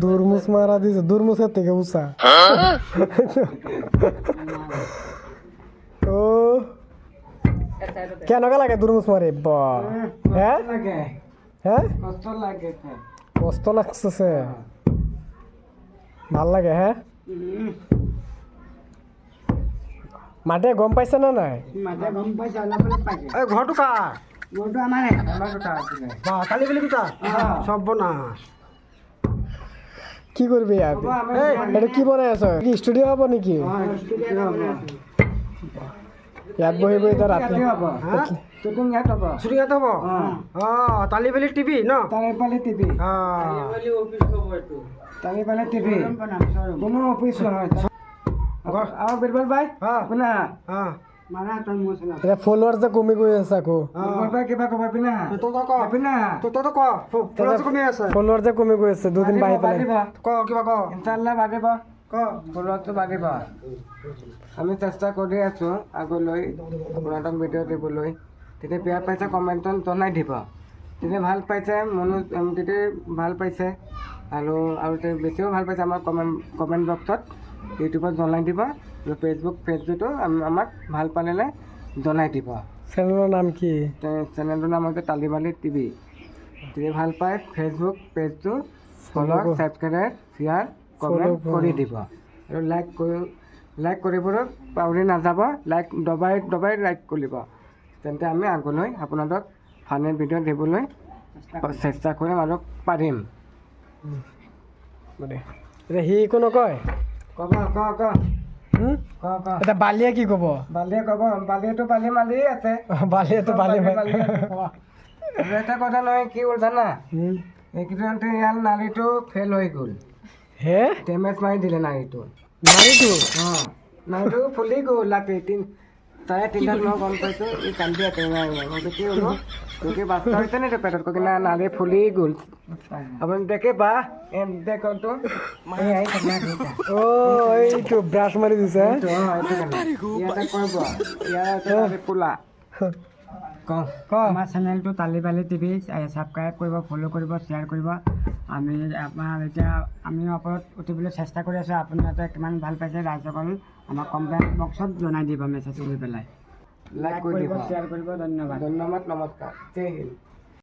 দুরমুস মারা দিছে দুরমুসের থেকে উঁচা ও কেন লাগে দুরমুস মারে হ্যাঁ হ্যাঁ কষ্ট লাগছে ভাল লাগে হ্যাঁ মাঠে গম পাইছে না নাই ঘৰটো কাৰ কালি বুলি কিটা সব না কি করবি এটা কি বনাই আছ কি স্টুডিও হব নেকি ইয়াত বহি বহি তো রাতি শুটিং ইয়াত হব তালিবালি টিভি ন তালিবালি টিভি তালিবালি টিভি কোনো অফিস নহয় আৰু বিৰবল ভাই শুনা ফলোয়াৰ যে কমি গৈ আছে আকৌ ফলোয়াৰ যে কমি গৈ আছে দুদিন বাঢ়ি পেলাই ইনশাআল্লাহ বাঢ়িব ফলোয়াৰটো বাঢ়িব আমি চেষ্টা কৰি আছোঁ আগলৈ আপোনালোকক ভিডিঅ' দিবলৈ তেতিয়া বেয়া পাইছে কমেণ্টত জনাই দিব তেতিয়া ভাল পাইছে তেতিয়া ভাল পাইছে আৰু বেছিও ভাল পাইছে আমাৰ কমেণ্ট বক্সত ইউটিউবত জনাই দিব আৰু ফেচবুক পেজটো আমাক ভাল পালে জনাই দিব চেনেলৰ নাম কি চেনেলটোৰ নাম হৈছে তালিবালি টিভি যদি ভাল পায় ফেচবুক পেজটো ফ'ল' ছাবস্ক্ৰাইব শ্বেয়াৰ কমেণ্ট কৰি দিব আৰু লাইক কৰিবলৈ পাহৰি নাযাব লাইক দবাই লাইক কৰিব তেন্তে আমি আগলৈ আপোনালোকক ফানি ভিডিঅ' দিবলৈ চেষ্টা কৰিম আৰু পাৰিম এতিয়া সি একো নকয় এটা বালিয়ে কি কব বালিয়েতো বালি মালি আছে বালিয়েতো বালি এটা কথা নহয় কি হ'ল জানা এইকেইদিনতে ইয়াৰ নালীটো ফেইল হৈ গ'ল হে ডেমেজ মাৰি দিলে নালীটো ফুলি গ'ল চাৰে 3টাত মই গম পাইছোঁ এই কান্দি আছে কি হ'ল তোকে বাস্তা হৈছে নে পেটত কৈ কিনে নালী ফুলি গ'ল আপুনি দেখে বা দেখটো এইটো ব্ৰাছ মাৰি দিছে ফুলা আমাৰ চেনেলটো তালিবালি টিভি ছাবস্ক্ৰাইব কৰিব ফ'ল' কৰিব শ্বেয়াৰ কৰিব আমি ওপৰত উঠিবলৈ চেষ্টা কৰি আছোঁ আপুনি ইয়াতে কিমান ভাল পাইছে ৰাইজসকল আমাক কমেণ্ট বক্সত জনাই দিব মেছেজ কৰি পেলাই লাইক কৰিব শ্বেয়াৰ কৰিব ধন্যবাদ নমস্কাৰ জয় হিন্দ